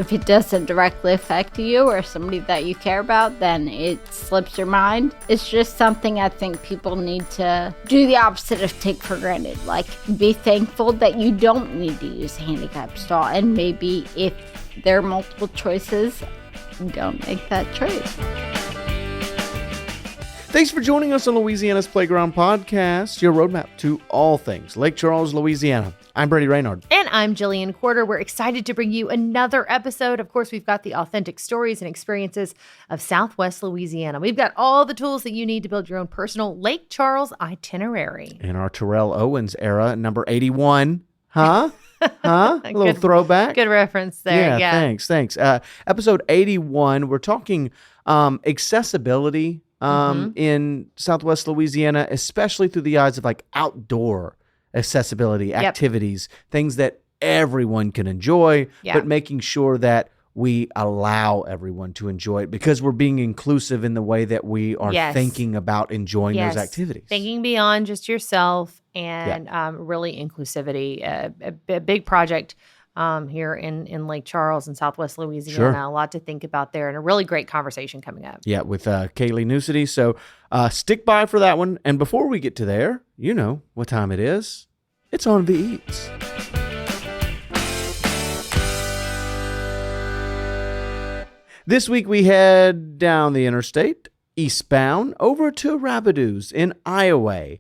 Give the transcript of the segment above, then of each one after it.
if it doesn't directly affect you or somebody that you care about, then it slips your mind. It's just something I think people need to do the opposite of take for granted. Like, be thankful that you don't need to use a handicap stall, and maybe if there are multiple choices, don't make that choice. Thanks for joining us on Louisiana's Playground Podcast, your roadmap to all things Lake Charles, Louisiana. I'm Brady Raynard. And I'm Jillian Quarter. We're excited to bring you another episode. Of course, we've got the authentic stories and experiences of Southwest Louisiana. We've got all the tools that you need to build your own personal Lake Charles itinerary. In our Terrell Owens era, number 81. Huh? A little throwback. Good reference there. Yeah. Thanks. Episode 81, we're talking accessibility in Southwest Louisiana, especially through the eyes of like outdoor accessibility activities, things that everyone can enjoy, but making sure that we allow everyone to enjoy it because we're being inclusive in the way that we are thinking about enjoying those activities. Thinking beyond just yourself and really inclusivity. A big project here in Lake Charles and Southwest Louisiana. Sure. A lot to think about there and a really great conversation coming up. Yeah, with Kailey Newcity. So stick by for that one. And before we get to there, you know what time it is. It's on the eats. This week we head down the interstate, eastbound, over to Rabideaux in Iowa.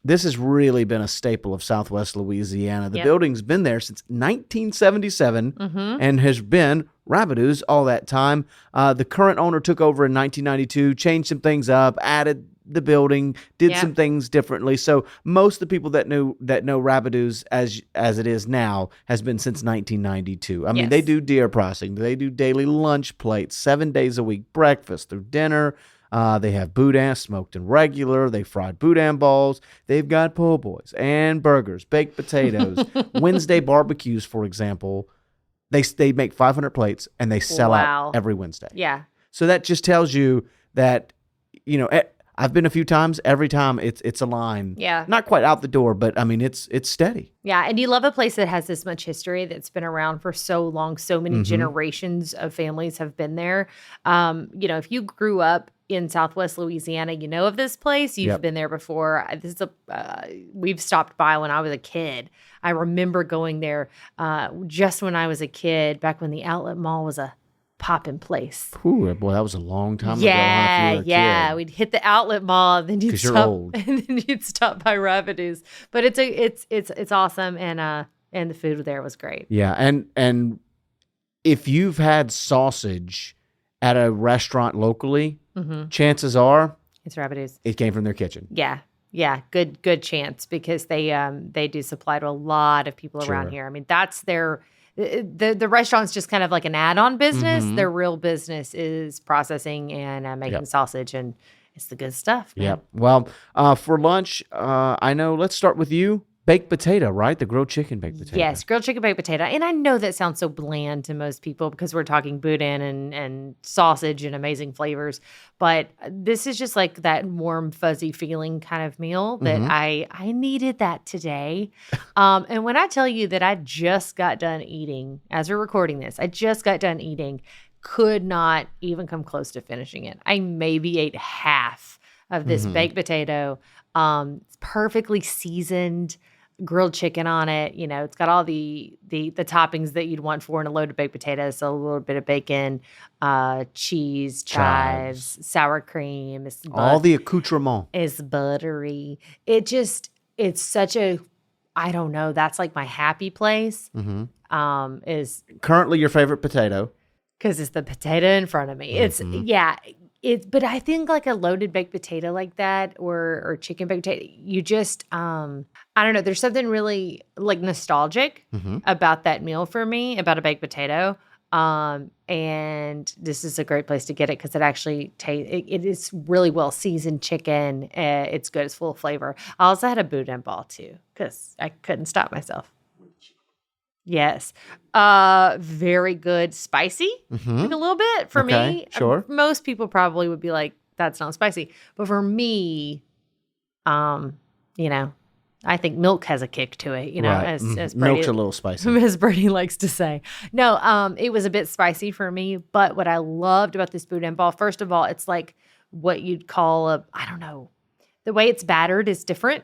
This has really been a staple of Southwest Louisiana. The building's been there since 1977 and has been Rabideaux all that time. The current owner took over in 1992, changed some things up, added the building, did some things differently. So most of the people that know Rabideaux as it is now has been since 1992. I mean, they do deer processing. They do daily lunch plates, 7 days a week, breakfast through dinner. They have boudin, smoked and regular. They fried boudin balls. They've got po' boys and burgers, baked potatoes, Wednesday barbecues, for example. They make 500 plates and they sell out every Wednesday. Yeah. So that just tells you that, you know, I've been a few times. Every time it's a line. Yeah. Not quite out the door, but I mean, it's steady. Yeah. And you love a place that has this much history, that's been around for so long. So many generations of families have been there. You know, if you grew up in Southwest Louisiana, you know of this place. You've been there before. This is we've stopped by when I was a kid. I remember going there just when I was a kid, back when the Outlet Mall was a poppin' place. Ooh, boy, that was a long time ago. Yeah. We'd hit the Outlet Mall, and then you'd stop, old. and then you'd stop by Rabideaux. But it's awesome, and the food there was great. Yeah, and if you've had sausage at a restaurant locally, chances are it's Rabideaux. It came from their kitchen. Yeah, good chance, because they do supply to a lot of people around here. I mean, that's their. The restaurant's just kind of like an add-on business. Their real business is processing and making sausage, and it's the good stuff. Man. Yeah. Well, for lunch, I know. Let's start with you. Baked potato, right? The grilled chicken baked potato. Yes, grilled chicken baked potato. And I know that sounds so bland to most people because we're talking boudin and sausage and amazing flavors. But this is just like that warm, fuzzy feeling kind of meal that I needed that today. And when I tell you that I just got done eating, as we're recording this, I just got done eating, could not even come close to finishing it. I maybe ate half of this baked potato. It's perfectly seasoned, grilled chicken on it. You know, it's got all the toppings that you'd want for in a loaded baked potato. So a little bit of bacon, cheese, chives, sour cream. All the accoutrement. It's buttery. It's such a, I don't know. That's like my happy place. Is currently your favorite potato. Because it's the potato in front of me. But I think like a loaded baked potato like that, or chicken baked potato, you just, I don't know. There's something really like nostalgic about that meal for me, about a baked potato. And this is a great place to get it because it actually it is really well seasoned chicken. It's good. It's full of flavor. I also had a boudin ball too because I couldn't stop myself. Yes. Very good. Spicy, like a little bit for me. Sure. Most people probably would be like, that's not spicy. But for me, you know, I think milk has a kick to it, Right. as Brady, Milk's a little spicy. as Brady likes to say. No, it was a bit spicy for me, but what I loved about this boudin ball, first of all, it's like what you'd call I don't know, the way it's battered is different.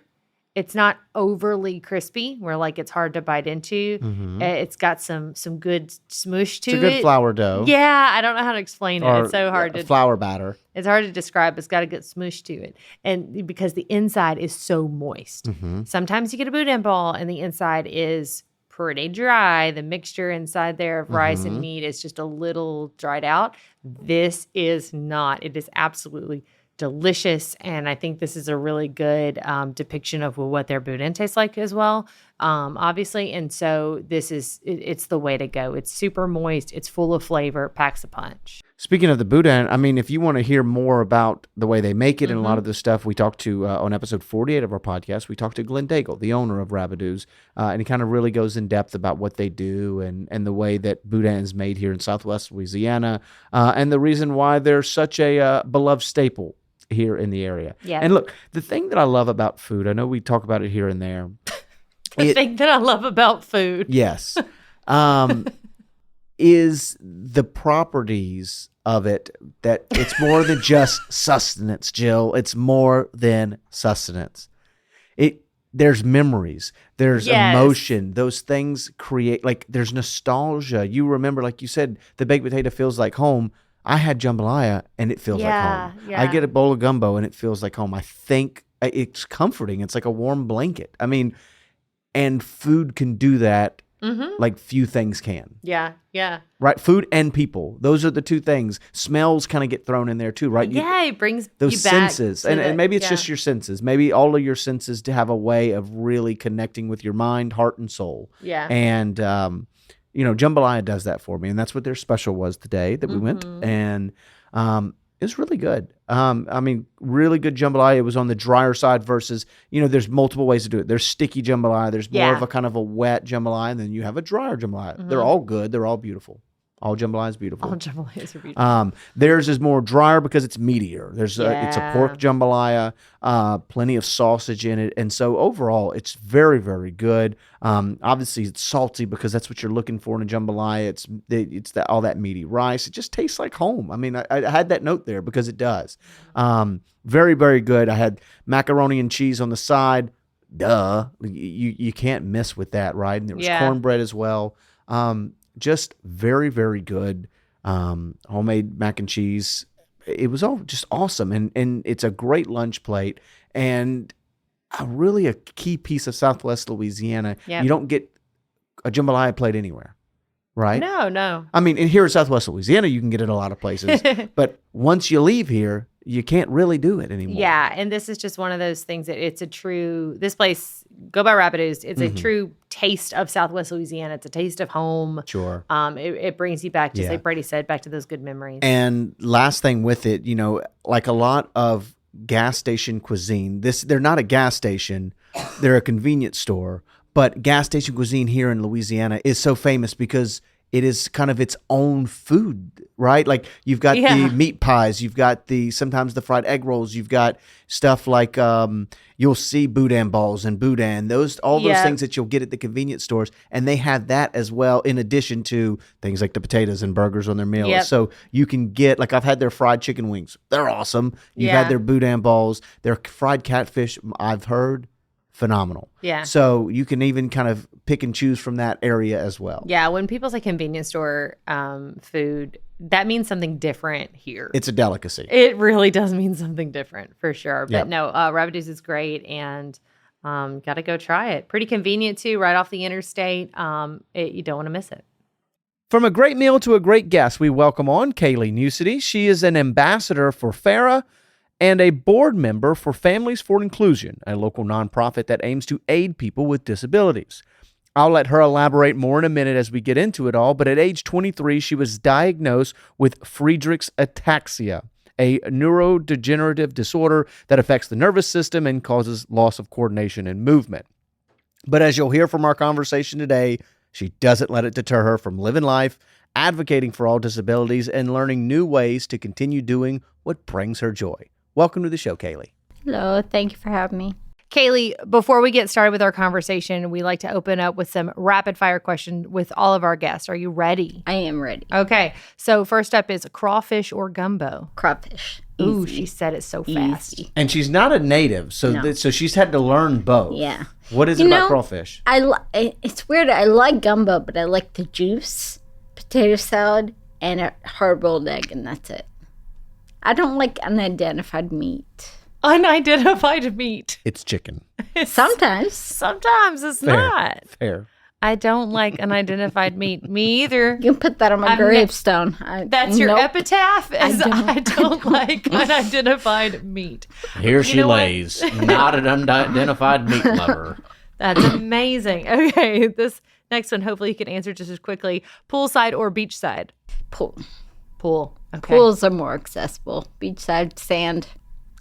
It's not overly crispy where like it's hard to bite into. It's got some good smoosh to it. It's a good flour dough. Yeah, I don't know how to explain it. Or, It's so hard to flour batter. It's hard to describe. It's got a good smoosh to it. And because the inside is so moist. Sometimes you get a boudin ball and the inside is pretty dry. The mixture inside there of rice and meat is just a little dried out. This is not. It is absolutely delicious, and I think this is a really good depiction of what their boudin tastes like as well, obviously. And so it's the way to go. It's super moist, it's full of flavor, packs a punch. Speaking of the boudin, I mean, if you want to hear more about the way they make it and a lot of this stuff, we talked to, on episode 48 of our podcast, we talked to Glenn Daigle, the owner of Rabideaux, and he kind of really goes in depth about what they do and the way that boudin is made here in Southwest Louisiana, and the reason why they're such a beloved staple here in the area. Yeah. And look, the thing that I love about food, I know we talk about it here and there. The thing that I love about food. Yes. Is the properties of it, that it's more than just sustenance, Jill. It's more than sustenance. There's memories. There's emotion. Those things create, like, there's nostalgia. You remember, like you said, the baked potato feels like home. I had jambalaya and it feels like home. Yeah. I get a bowl of gumbo and it feels like home. I think it's comforting. It's like a warm blanket. I mean, and food can do that like few things can. Yeah. Right? Food and people. Those are the two things. Smells kind of get thrown in there too, right? It brings those you back senses. to And maybe it's just your senses. Maybe all of your senses to have a way of really connecting with your mind, heart, and soul. Yeah. And jambalaya does that for me, and that's what their special was today that we went, and it was really good. I mean, really good jambalaya. It was on the drier side versus, there's multiple ways to do it. There's sticky jambalaya. There's more of a kind of a wet jambalaya, and then you have a drier jambalaya. They're all good. They're all beautiful. All jambalaya is beautiful. All jambalayas are beautiful. Theirs is more drier because it's meatier. It's a pork jambalaya, plenty of sausage in it, and so overall, it's very, very good. Obviously, it's salty because that's what you're looking for in a jambalaya. It's all that meaty rice. It just tastes like home. I mean, I had that note there because it does. Very, very good. I had macaroni and cheese on the side. Duh, you can't miss with that, right? And there was cornbread as well. Just very, very good. Homemade mac and cheese. It was all just awesome. And it's a great lunch plate and really a key piece of Southwest Louisiana. Yep. You don't get a jambalaya plate anywhere, right? No. I mean, here in Southwest Louisiana, you can get it a lot of places. But once you leave here, you can't really do it anymore. Yeah, and this is just one of those things that this place, go by Rabideaux, it's a true taste of Southwest Louisiana. It's a taste of home. Sure. It brings you back, just like Brady said, back to those good memories. And last thing with it, like a lot of gas station cuisine, they're not a gas station, they're a convenience store, but gas station cuisine here in Louisiana is so famous because it is kind of its own food, right? Like you've got the meat pies, you've got sometimes the fried egg rolls, you've got stuff like you'll see boudin balls and boudin, all those things that you'll get at the convenience stores, and they have that as well in addition to things like the potatoes and burgers on their meals. Yep. So you can get, like I've had their fried chicken wings. They're awesome. You've had their boudin balls, their fried catfish, I've heard, phenomenal. Yeah. So you can even kind of pick and choose from that area as well. Yeah, when people say convenience store food, that means something different here. It's a delicacy. It really does mean something different for sure. But Yep. no, Rabideaux is great, and got to go try it. Pretty convenient too, right off the interstate. You don't want to miss it. From a great meal to a great guest, we welcome on Kailey Newcity. She is an ambassador for FARA and a board member for Families for Inclusion, a local nonprofit that aims to aid people with disabilities. I'll let her elaborate more in a minute as we get into it all, but at age 23, she was diagnosed with Friedreich's ataxia, a neurodegenerative disorder that affects the nervous system and causes loss of coordination and movement. But as you'll hear from our conversation today, she doesn't let it deter her from living life, advocating for all disabilities, and learning new ways to continue doing what brings her joy. Welcome to the show, Kailey. Hello, thank you for having me. Kailey, before we get started with our conversation, we like to open up with some rapid fire questions with all of our guests. Are you ready? I am ready. Okay. So first up is crawfish or gumbo? Crawfish. Ooh, Easy. she said it so fast. Easy. And she's not a native, so No. so she's had to learn both. Yeah. What is it about crawfish? It's weird. I like gumbo, but I like the juice, potato salad, and a hard-boiled egg, and that's it. I don't like unidentified meat. Unidentified meat. It's chicken. Sometimes. Sometimes it's Fair. not. Fair. I don't like unidentified meat. Me either. You can put that on my gravestone. That's your Nope. epitaph? I don't like unidentified meat. Here she know what? lays, not an unidentified meat lover. That's amazing. Okay, this next one, hopefully you can answer just as quickly. Poolside or beachside? Pool. Pool. Okay. Pools are more accessible. Beachside sand,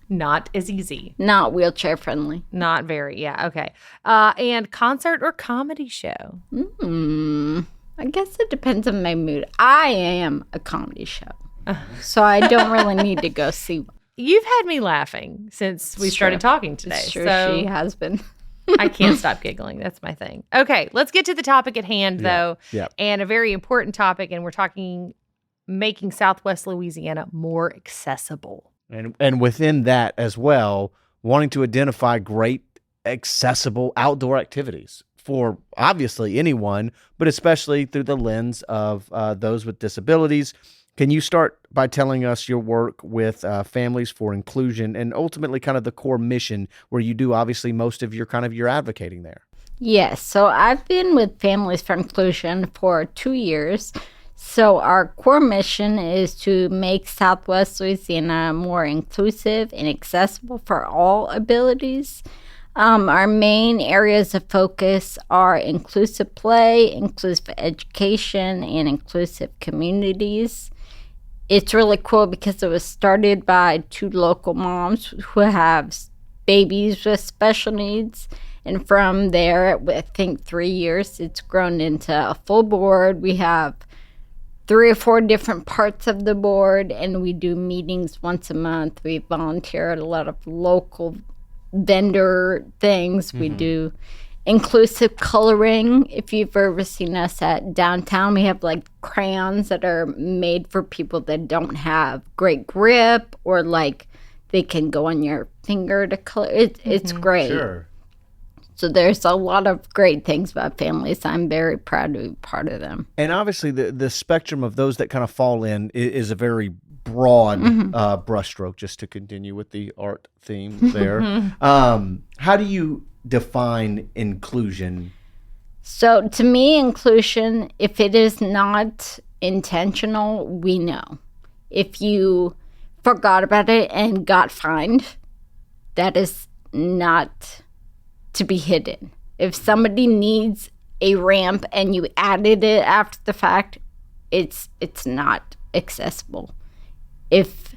Not as easy. not wheelchair friendly. Not very. Yeah. Okay. And concert or comedy show? I guess it depends on my mood. I am a comedy show, so I don't really need to go see one. You've had me laughing since we started talking today. It's true, so she has been. I can't stop giggling. That's my thing. Okay, let's get to the topic at hand, though. Yeah. And a very important topic, and we're talking making Southwest Louisiana more accessible. And within that as well, wanting to identify great, accessible outdoor activities for obviously anyone, but especially through the lens of those with disabilities. Can you start by telling us your work with Families for Inclusion and ultimately kind of the core mission where you do obviously most of your your advocating there? Yes, so I've been with Families for Inclusion for 2 years. So our core mission is to make Southwest Louisiana more inclusive and accessible for all abilities. Our main areas of focus are inclusive play, inclusive education, and inclusive communities. It's really cool because it was started by 2 local moms who have babies with special needs. And from there, I think 3 years, it's grown into a full board. We have 3 or 4 different parts of the board, and we do meetings once a month. We volunteer at a lot of local vendor things. We do inclusive coloring. If you've ever seen us at downtown, we have like crayons that are made for people that don't have great grip, or like they can go on your finger to color. It's great. Sure. So there's a lot of great things about Families. I'm very proud to be part of them. And obviously the spectrum of those that kind of fall in is a very broad brushstroke, just to continue with the art theme there. How do you define inclusion? So to me, inclusion, if it is not intentional, we know. If you forgot about it and got fined, that is not to be hidden. If somebody needs a ramp and you added it after the fact, it's not accessible. If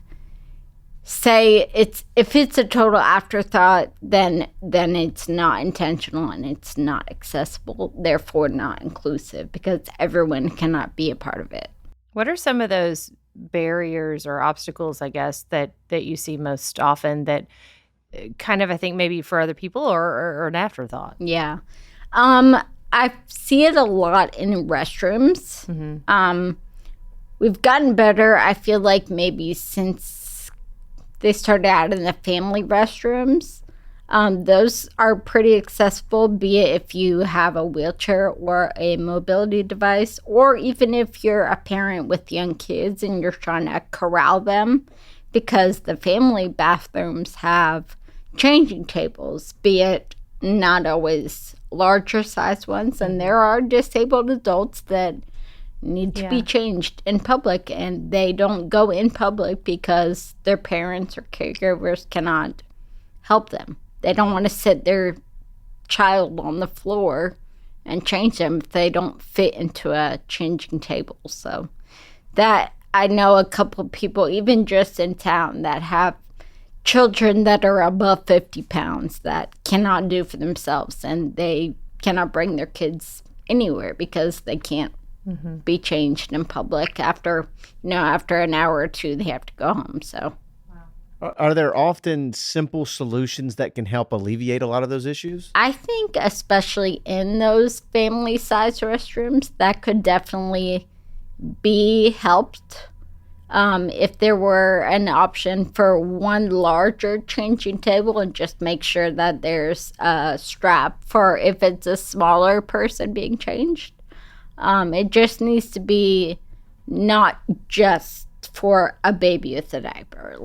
it's a total afterthought, then it's not intentional and it's not accessible, therefore not inclusive, because everyone cannot be a part of it. What are some of those barriers or obstacles, I guess, that you see most often that kind of, I think, maybe for other people or an afterthought? Yeah. I see it a lot in restrooms. We've gotten better, I feel like, maybe since they started out in the family restrooms. Those are pretty accessible, be it if you have a wheelchair or a mobility device, or even if you're a parent with young kids and you're trying to corral them, because the family bathrooms have changing tables, be it not always larger size ones, and there are disabled adults that need to be changed in public, and they don't go in public because their parents or caregivers cannot help them. They don't want to sit their child on the floor and change them if they don't fit into a changing table. So that, I know a couple of people, even just in town, that have children that are above 50 pounds that cannot do for themselves, and they cannot bring their kids anywhere because they can't be changed in public. After an hour or two, they have to go home. So Are there often simple solutions that can help alleviate a lot of those issues? I think especially in those family-sized restrooms, that could definitely be helped. If there were an option for one larger changing table and just make sure that there's a strap for if it's a smaller person being changed. It just needs to be not just for a baby with a diaper.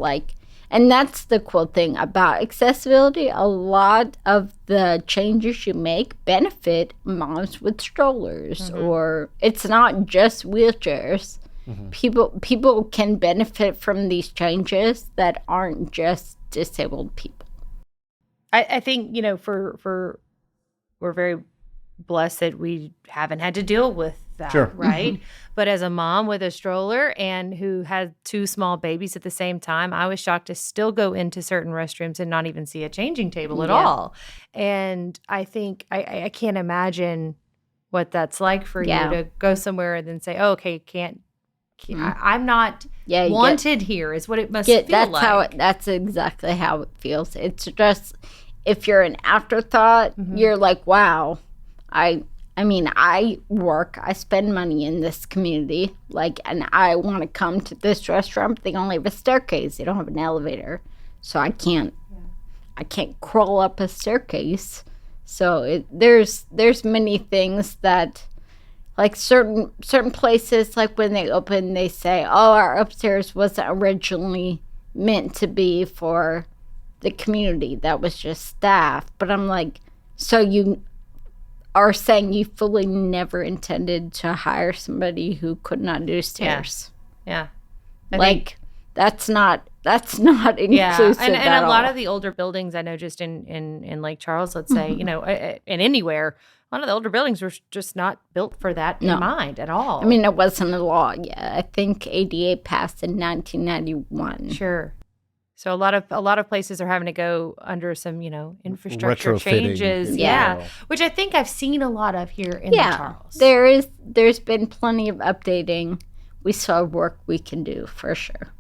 And that's the cool thing about accessibility. A lot of the changes you make benefit moms with strollers, or it's not just wheelchairs. People can benefit from these changes that aren't just disabled people. I think, we're very blessed that we haven't had to deal with that, Sure. right? But as a mom with a stroller and who had two small babies at the same time, I was shocked to still go into certain restrooms and not even see a changing table at all. And I think I can't imagine what that's like for you to go somewhere and then say, oh, okay, can't I'm not wanted here is what it must feel like. That's exactly how it feels. It's just, if you're an afterthought, you're like, wow, I spend money in this community, and I want to come to this restaurant, but they only have a staircase. They don't have an elevator. So I can't crawl up a staircase. So there's many things that, certain places, when they open, they say, oh, our upstairs wasn't originally meant to be for the community. That was just staff. But I'm like, so you are saying you fully never intended to hire somebody who could not do stairs? Yeah. That's not inclusive and at a lot all. of the older buildings, I know, just in Lake Charles, let's say, and anywhere, a lot of the older buildings were just not built for that in mind at all. It wasn't a law yet. I think ADA passed in 1991. Sure. So a lot of places are having to go under some, infrastructure changes. Yeah. Which I think I've seen a lot of here in Lake Charles. There's been plenty of updating. We saw work we can do for sure.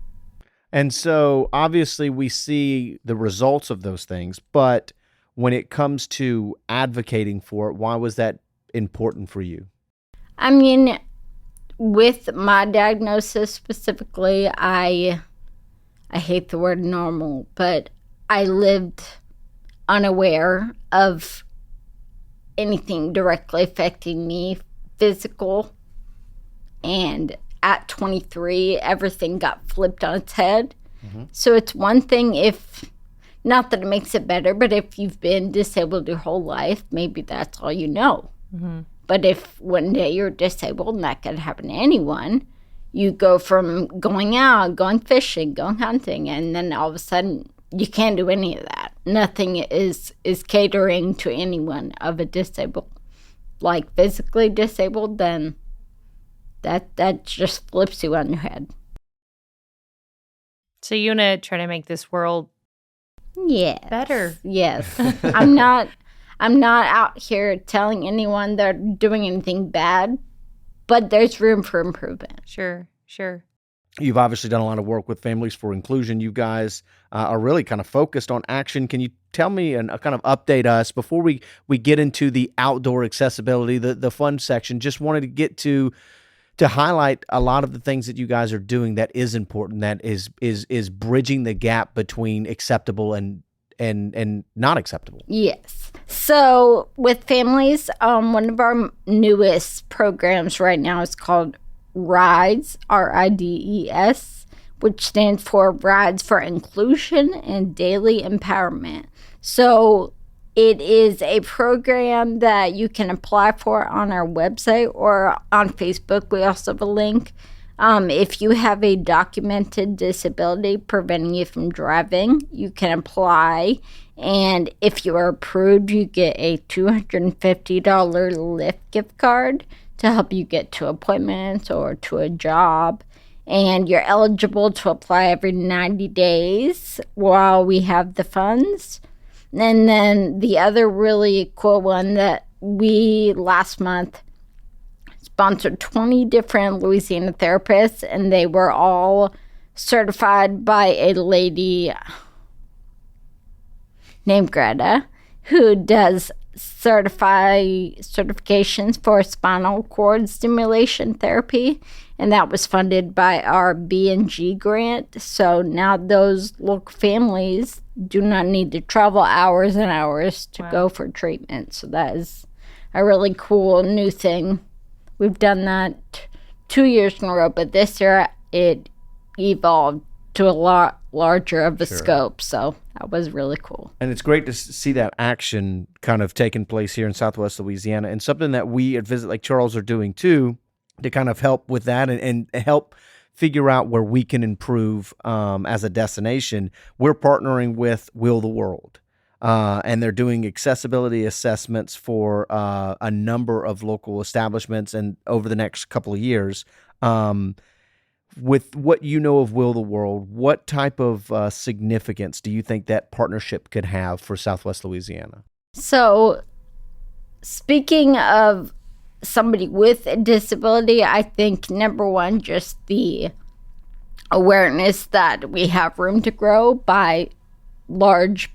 And so obviously we see the results of those things, but when it comes to advocating for it, why was that important for you? With my diagnosis specifically, I hate the word normal, but I lived unaware of anything directly affecting me, physical. And at 23, everything got flipped on its head. So it's one thing not that it makes it better, but if you've been disabled your whole life, maybe that's all you know. But if one day you're disabled, and that could happen to anyone, you go from going out, going fishing, going hunting, and then all of a sudden you can't do any of that. Nothing is catering to anyone of a disabled, physically disabled, then that just flips you on your head. So you want to try to make this world better. Yes. I'm not out here telling anyone they're doing anything bad, but there's room for improvement. Sure. You've obviously done a lot of work with Families for Inclusion. You guys are really kind of focused on action. Can you tell me and kind of update us before we get into the outdoor accessibility, the fun section? Just wanted to get to highlight a lot of the things that you guys are doing that is important, that is bridging the gap between acceptable and not acceptable. Yes. So with families, one of our newest programs right now is called RIDES, RIDES, which stands for Rides for Inclusion and Daily Empowerment. So it is a program that you can apply for on our website or on Facebook. We also have a link. If you have a documented disability preventing you from driving, you can apply. And if you are approved, you get a $250 Lyft gift card to help you get to appointments or to a job. And you're eligible to apply every 90 days while we have the funds. And then the other really cool one that we last month sponsored 20 different Louisiana therapists, and they were all certified by a lady named Greta, who does certifications for spinal cord stimulation therapy, and that was funded by our B&G grant. So now those local families do not need to travel hours and hours to go for treatment. So that is a really cool new thing. We've done that 2 years in a row, but this year it evolved to a lot larger of a scope. So that was really cool. And it's great to see that action kind of taking place here in Southwest Louisiana, and something that we at Visit Lake Charles are doing too, to kind of help with that and help figure out where we can improve as a destination. We're partnering with Will the World, and they're doing accessibility assessments for a number of local establishments, and over the next couple of years. With what you know of Will the World, what type of significance do you think that partnership could have for Southwest Louisiana? So, speaking of somebody with a disability, I think number one, just the awareness that we have room to grow by large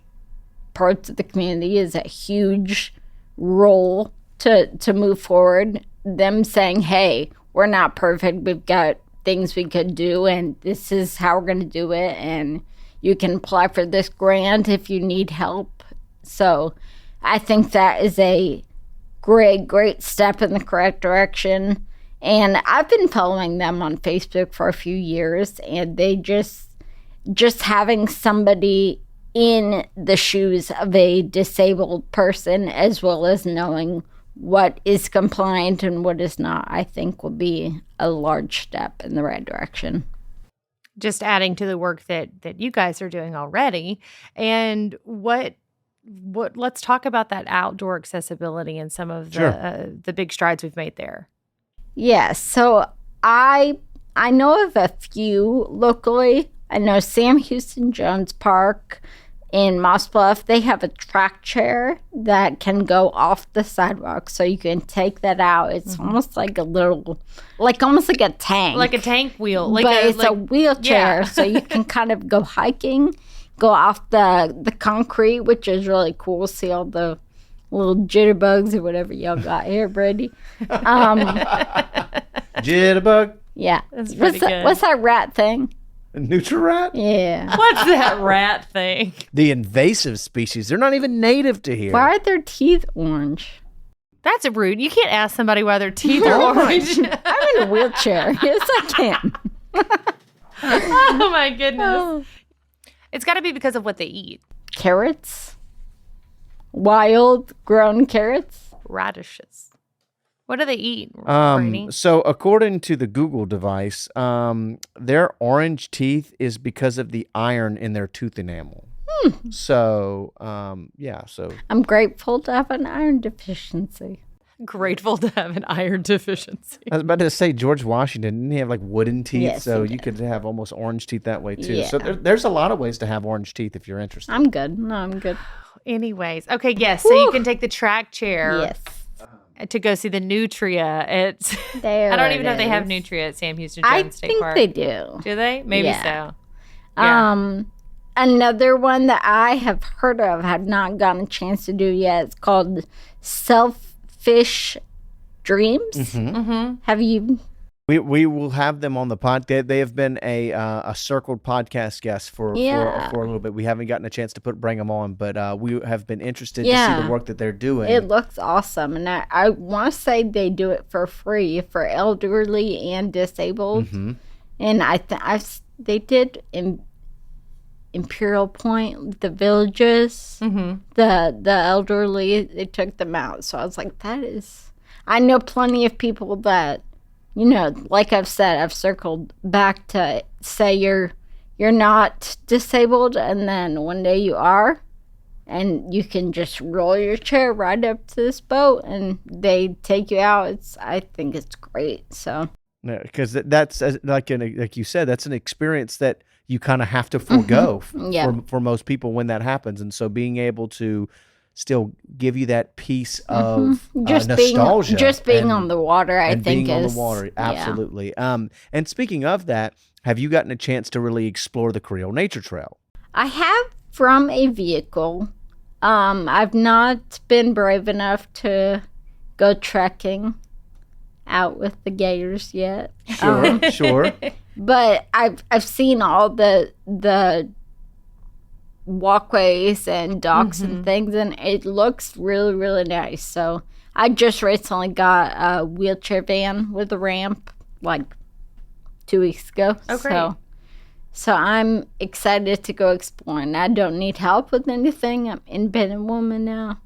parts of the community is a huge role to move forward. Them saying, hey, we're not perfect, we've got things we could do, and this is how we're going to do it, and you can apply for this grant if you need help. So I think that is a great step in the correct direction. And I've been following them on Facebook for a few years, and they just having somebody in the shoes of a disabled person, as well as knowing what is compliant and what is not, I think will be a large step in the right direction. Just adding to the work that you guys are doing already. And what let's talk about that outdoor accessibility and some of the big strides we've made there. Yes. So I know of a few locally. I know Sam Houston Jones Park in Moss Bluff, they have a track chair that can go off the sidewalk, so you can take that out. It's almost like a little, almost like a tank. Like a tank wheel. But it's a wheelchair, so you can kind of go hiking, go off the concrete, which is really cool. See all the little jitterbugs or whatever y'all got here, Brady. Jitterbug? Yeah. That's pretty good. What's that rat thing? Nutri-rat? Yeah. What's that rat thing? The invasive species. They're not even native to here. Why are their teeth orange? That's rude. You can't ask somebody why their teeth are orange. I'm in a wheelchair. Yes, I can. Oh, my goodness. It's got to be because of what they eat. Carrots? Wild grown carrots? Radishes. What do they eat, Brady? So according to the Google device, their orange teeth is because of the iron in their tooth enamel. So, so. I'm grateful to have an iron deficiency. Grateful to have an iron deficiency. I was about to say George Washington, didn't he have like wooden teeth? Yes, so he you could have almost orange teeth that way too. Yeah. So there's a lot of ways to have orange teeth if you're interested. I'm good. No, I'm good. Anyways. Okay, yes. So you can take the track chair. Yes. To go see the Nutria. There I don't even know if they have is. Nutria at Sam Houston Jones State Park. I think they do. Do they? Maybe Yeah. so. Yeah. Another one that I have heard of, have not gotten a chance to do yet, it's called Selfish Dreams. Mm-hmm. Have you? We will have them on the podcast. They have been a circled podcast guest for a little bit. We haven't gotten a chance to bring them on, but we have been interested to see the work that they're doing. It looks awesome, and I want to say they do it for free for elderly and disabled. Mm-hmm. And they did in Imperial Point, the villages, the elderly, they took them out. So I was like, I know plenty of people that, you know, like I've said, I've circled back to say you're not disabled, and then one day you are, and you can just roll your chair right up to this boat, and they take you out. I think it's great. So yeah, because that's like you said, that's an experience that you kind of have to forego for most people when that happens, and so being able to still give you that piece of just nostalgia. Just being on the water, I and think being is on the water, yeah. absolutely. And speaking of that, have you gotten a chance to really explore the Creole Nature Trail? I have from a vehicle. I've not been brave enough to go trekking out with the gators yet. Sure. But I've seen all the walkways and docks and things, and it looks really, really nice. So I just recently got a wheelchair van with a ramp like 2 weeks ago. Oh, great. So I'm excited to go exploring. I don't need help with anything. I'm an independent woman now.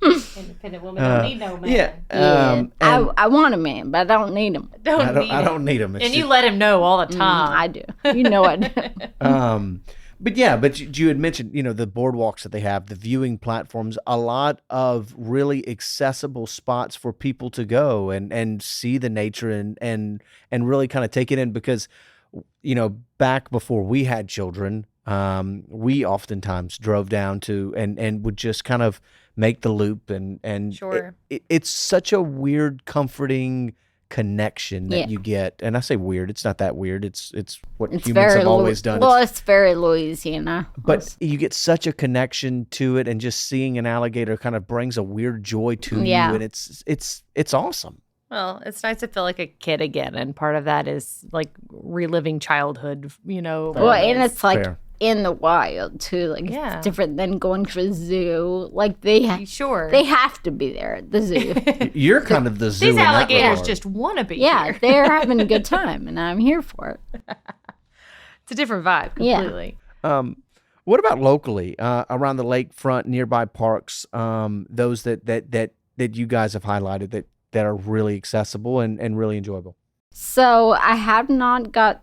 Independent woman don't need no man. Yeah. I want a man, but I don't need him. I don't need him. And you let him know all the time. I do. You know I do. But you had mentioned, the boardwalks that they have, the viewing platforms, a lot of really accessible spots for people to go and see the nature and really kind of take it in because, back before we had children, we oftentimes drove down to and would just kind of make the loop and Sure. It's such a weird, comforting connection that you get. And I say weird, it's not that weird. It's what humans have always done. Well, it's very Louisiana. But you get such a connection to it, and just seeing an alligator kind of brings a weird joy to you, and it's awesome. Well, it's nice to feel like a kid again, and part of that is like reliving childhood, Well, and it's like Fair. in the wild too. Like it's different than going to a zoo. Like they have to be there at the zoo. You're kind of the zoo. These in that alligators regard. just want to be Yeah, here. they're having a good time, and I'm here for it. It's a different vibe completely. What about locally around the lakefront, nearby parks? Those that you guys have highlighted that are really accessible and really enjoyable. So I have not got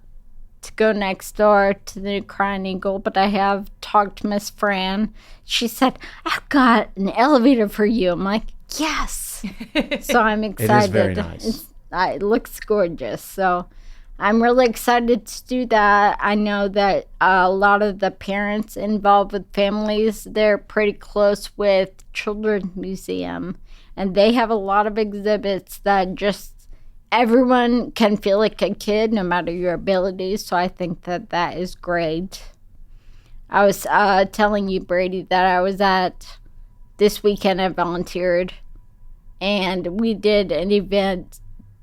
to go next door to the Crying Eagle, but I have talked to Miss Fran. She said, "I've got an elevator for you." I'm like, yes. So I'm excited. It is very nice. It looks gorgeous. So I'm really excited to do that. I know that a lot of the parents involved with families, they're pretty close with Children's Museum, and they have a lot of exhibits that just everyone can feel like a kid no matter your abilities. So I think that is great. I was telling you, Brady, that I was at this weekend. I volunteered, and we did an event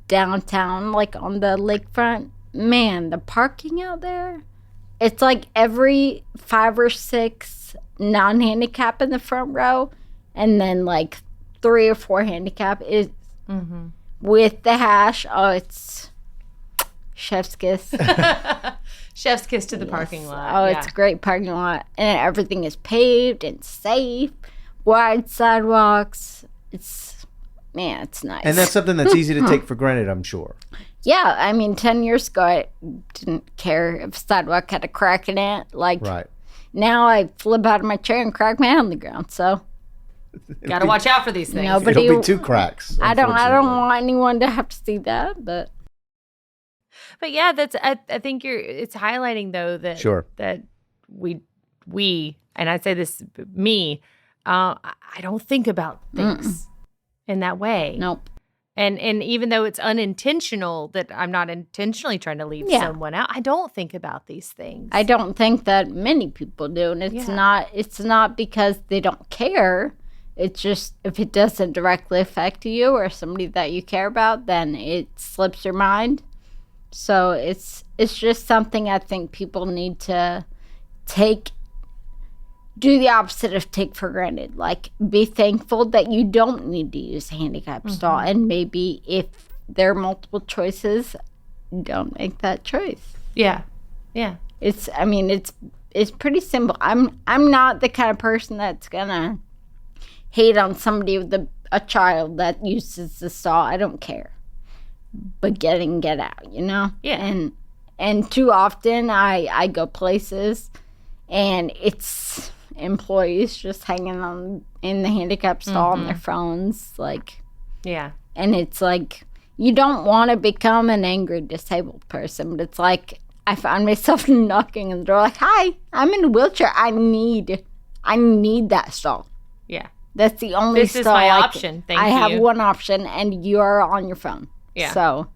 downtown, like on the lakefront. Man, the parking out there, it's like every 5 or 6 non-handicap in the front row, and then like 3 or 4 handicap is with the hash. Oh, it's chef's kiss. Chef's kiss to the parking lot. Oh, it's a great parking lot, and everything is paved and safe, wide sidewalks. It's nice. And that's something that's easy to take for granted, I'm sure. Yeah, I mean, 10 years ago, I didn't care if a sidewalk had a crack in it. Like, right. Now I flip out of my chair and crack my head on the ground, so. Got to watch out for these things. It'll be 2 cracks. I don't want anyone to have to see that, but. But yeah, I think it's highlighting though that that we and I say this me, I don't think about things in that way. Nope. And even though it's unintentional, that I'm not intentionally trying to leave someone out, I don't think about these things. I don't think that many people do, and it's not because they don't care. It's just if it doesn't directly affect you or somebody that you care about, then it slips your mind. So it's just something I think people need to do the opposite of take for granted. Like, be thankful that you don't need to use a handicap stall, and maybe if there are multiple choices, don't make that choice. Yeah. It's pretty simple. I'm not the kind of person that's gonna hate on somebody with a child that uses the stall. I don't care. But get out, Yeah. And too often I go places and it's employees just hanging on in the handicap stall on their phones, like. Yeah. And it's like, you don't want to become an angry disabled person, but it's like, I found myself knocking on the door like, hi, I'm in a wheelchair. I need that stall. Yeah. That's the only This stall. is my option. Thank you. I have one option, and you are on your phone. Yeah. So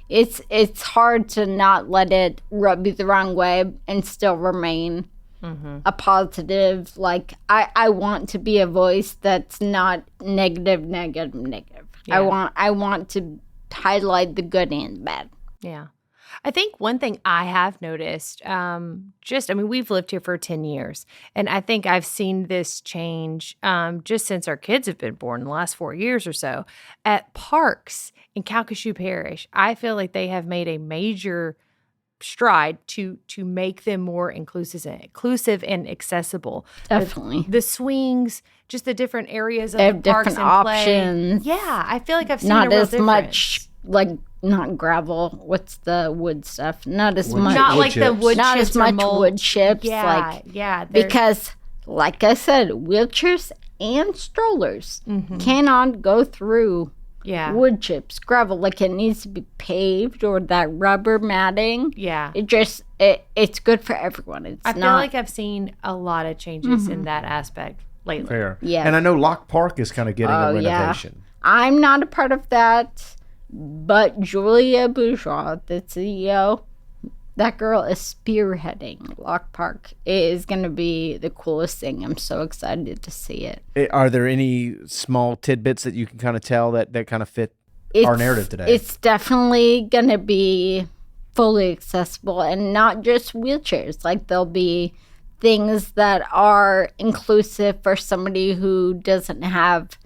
it's hard to not let it rub you the wrong way and still remain a positive. Like, I want to be a voice that's not negative. Yeah. I want to highlight the good and bad. Yeah. I think one thing I have noticed, we've lived here for 10 years, and I think I've seen this change just since our kids have been born in the last 4 years or so. At parks in Calcasieu Parish, I feel like they have made a major stride to make them more inclusive and accessible. Definitely. The swings, just the different areas of They the have parks different and play. options. Yeah, I feel like I've seen Not a real as difference. much, like, not gravel. What's the wood stuff? Not as Wood much. chip. Not Wood like the chips. wood Not chips as or much mold. wood chips. Yeah, they're- because, like I said, wheelchairs and strollers cannot go through yeah, wood chips, gravel. Like, it needs to be paved or that rubber matting. yeah. It's good for everyone. I feel like I've seen a lot of changes in that aspect lately. Fair. Yeah. And I know Lock Park is kind of getting a Oh, yeah. renovation. I'm not a part of that, but Julia Bourgeois, the CEO, that girl is spearheading Lock Park. It is going to be the coolest thing. I'm so excited to see it. Are there any small tidbits that you can kind of tell that kind of fit our narrative today? It's definitely going to be fully accessible and not just wheelchairs. Like, there'll be things that are inclusive for somebody who doesn't have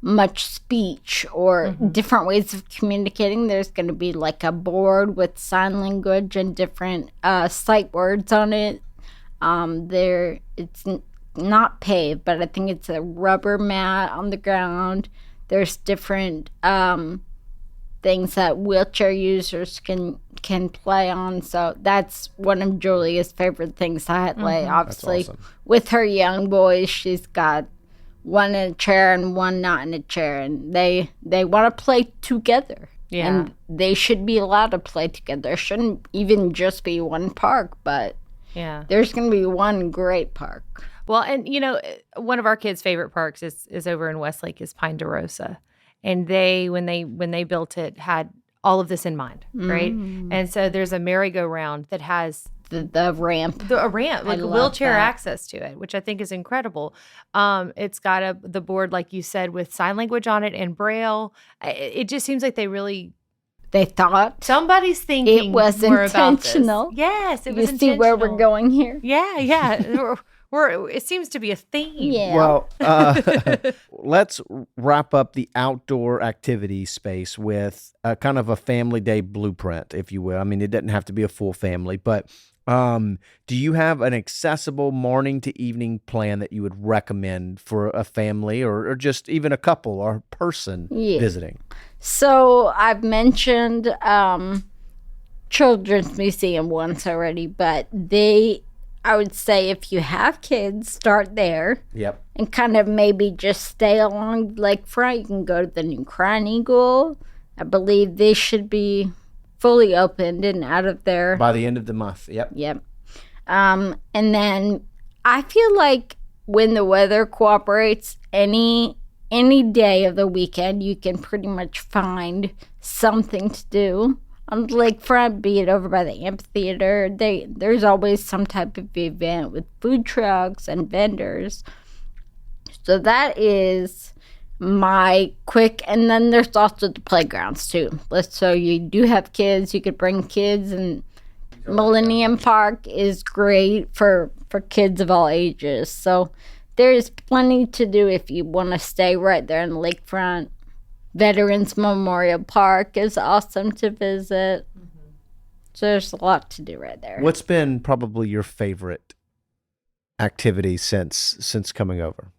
much speech or different ways of communicating. There's going to be like a board with sign language and different sight words on it. It's not paved, but I think it's a rubber mat on the ground. There's different things that wheelchair users can play on. So that's one of Julia's favorite things to highlight. Obviously, That's awesome. with her young boys, she's got one in a chair and one not in a chair, and they want to play together. Yeah. And they should be allowed to play together. There shouldn't even just be one park, but Yeah. there's going to be one great park. Well, and one of our kids' favorite parks is over in Westlake is Pine de Rosa, and when they built it had all of this in mind, right? And so there's a merry-go-round that has The ramp. a ramp, like love wheelchair that. access to it, which I think is incredible. It's got the board, like you said, with sign language on it and Braille. It just seems like They thought somebody's thinking it was more about this. intentional. Yes, it You was see intentional. where we're going here? Yeah. It seems to be a theme. Yeah. Well, let's wrap up the outdoor activity space with a kind of a family day blueprint, if you will. I mean, it doesn't have to be a full family, but do you have an accessible morning to evening plan that you would recommend for a family or just even a couple or person visiting? So I've mentioned Children's Museum once already, but I would say if you have kids, start there. Yep. And kind of maybe just stay along Lakefront. You can go to the new Crying Eagle. I believe they should be fully opened and out of there. By the end of the month. Yep. Yep. And then I feel like when the weather cooperates, any day of the weekend, you can pretty much find something to do. On the lakefront, be it over by the amphitheater, there's always some type of event with food trucks and vendors. So that is my quick, and then there's also the playgrounds too. So you do have kids, you could bring kids, and Millennium Park is great for kids of all ages. So there's plenty to do if you want to stay right there in the lakefront. Veterans Memorial Park is awesome to visit. So there's a lot to do right there. What's been probably your favorite activity since coming over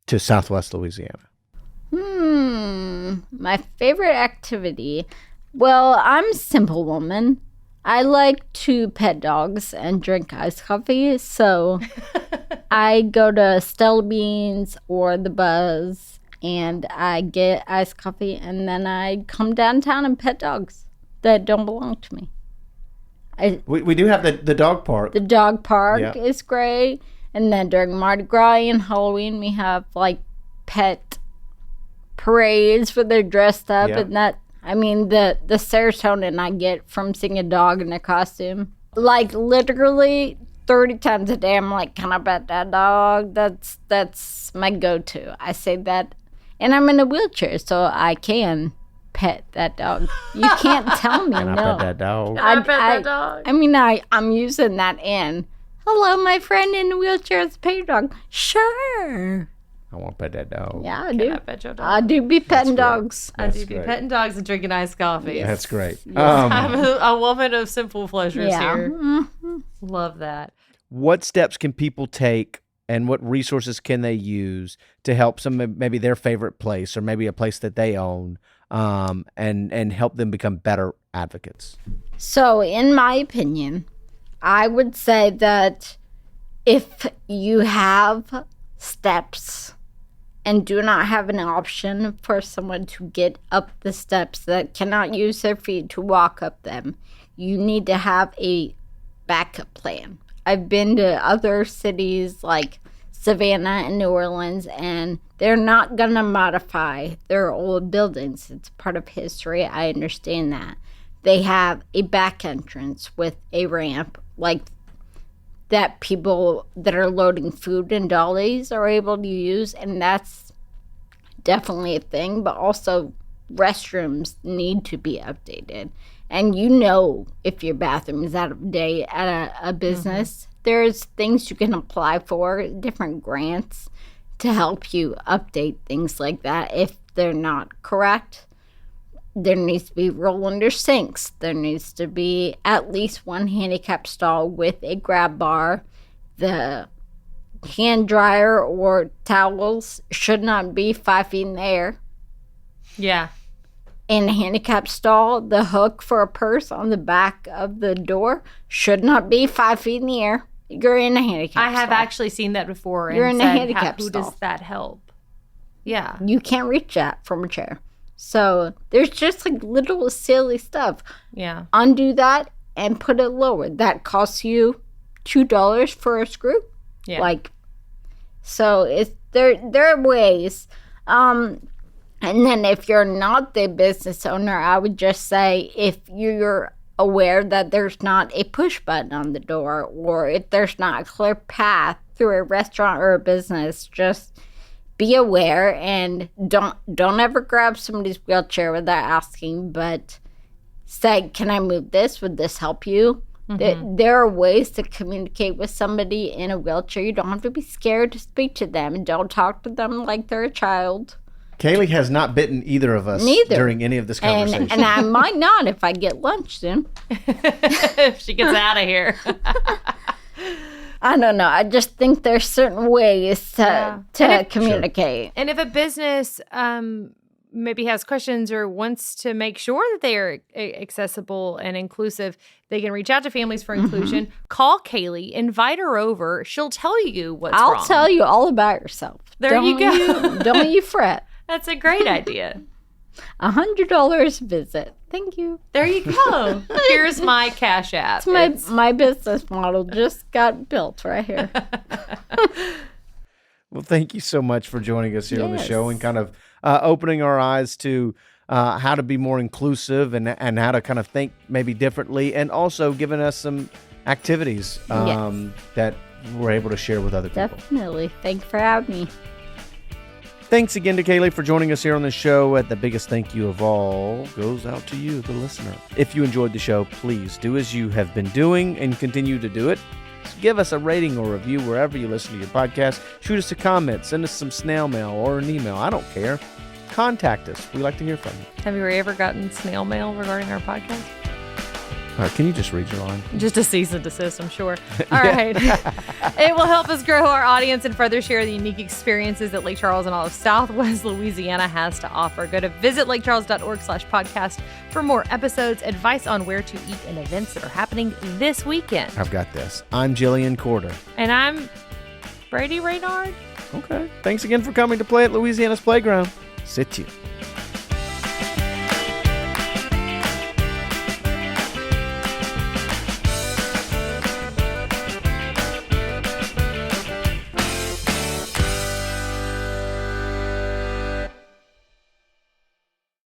to Southwest Louisiana? My favorite activity. Well, I'm a simple woman. I like to pet dogs and drink iced coffee, so I go to Stella Beans or the Buzz, and I get iced coffee, and then I come downtown and pet dogs that don't belong to me. We do have the dog park. The dog park Yeah. is great. And then during Mardi Gras and Halloween, we have like pet parades where they're dressed up. Yeah. And that, I mean, the serotonin I get from seeing a dog in a costume, like literally 30 times a day, I'm like, can I pet that dog? That's my go-to. I say that. And I'm in a wheelchair, so I can pet that dog. You can't tell me Can I no. pet that dog? I pet that dog. I mean, I'm using that in. Hello, my friend in a wheelchair is a pet your dog. Sure. I want to pet that dog. Yeah, I Can do. I pet your dog? I do be petting great. dogs. I do be petting dogs and drinking iced coffee. That's great. I'm a woman of simple pleasures Yeah. here. Mhm. Love that. What steps can people take and what resources can they use to help maybe their favorite place or maybe a place that they own and help them become better advocates? So, in my opinion, I would say that if you have steps and do not have an option for someone to get up the steps that cannot use their feet to walk up them, you need to have a backup plan. I've been to other cities like Savannah and New Orleans, and they're not going to modify their old buildings. It's part of history. I understand that. They have a back entrance with a ramp, like that people that are loading food in dollies are able to use, and that's definitely a thing. But also, restrooms need to be updated. And you know, if your bathroom is out of date at a business, there's things you can apply for, different grants to help you update things like that if they're not correct. There needs to be roll-under sinks. There needs to be at least one handicap stall with a grab bar. The hand dryer or towels should not be 5 feet in the air. Yeah. In a handicap stall, the hook for a purse on the back of the door should not be 5 feet in the air. You're in a handicap I have stall. actually seen that before. You're and in a said, handicap who stall. does that help? Yeah. You can't reach that from a chair. So there's just like little silly stuff. Yeah. Undo that and put it lower. That costs you $2 for a screw. Yeah. Like, so it's there are ways. And then if you're not the business owner, I would just say if you're aware that there's not a push button on the door or if there's not a clear path through a restaurant or a business, just be aware and don't ever grab somebody's wheelchair without asking, but say, can I move this? Would this help you? There are ways to communicate with somebody in a wheelchair. You don't have to be scared to speak to them, and don't talk to them like they're a child. Kaylee has not bitten either of us Neither. during any of this conversation. And I might not if I get lunch soon. If she gets out of here. I don't know. I just think there's certain ways to communicate. And if a business maybe has questions or wants to make sure that they are accessible and inclusive, they can reach out to Families for Inclusion. Call Kailey, invite her over. She'll tell you what's wrong. I'll tell you all about yourself. There you go. Don't you fret. That's a great idea. $100 visit. Thank you. There you go. Here's my Cash App. My business model just got built right here. Well, thank you so much for joining us here on the Yes. show and kind of opening our eyes to how to be more inclusive and how to kind of think maybe differently, and also giving us some activities that we're able to share with other people. Definitely. Thanks for having me. Thanks again to Kailey for joining us here on the show. And the biggest thank you of all goes out to you, the listener. If you enjoyed the show, please do as you have been doing and continue to do it. Give us a rating or review wherever you listen to your podcast. Shoot us a comment. Send us some snail mail or an email. I don't care. Contact us. We like to hear from you. Have you ever gotten snail mail regarding our podcast? All right, can you just read your line? Just a cease and desist, I'm sure. All right. It will help us grow our audience and further share the unique experiences that Lake Charles and all of Southwest Louisiana has to offer. Go to visitlakecharles.org/podcast for more episodes, advice on where to eat, and events that are happening this weekend. I've got this. I'm Jillian Corder. And I'm Brady Raynard. Okay. Thanks again for coming to play at Louisiana's Playground. Sit you.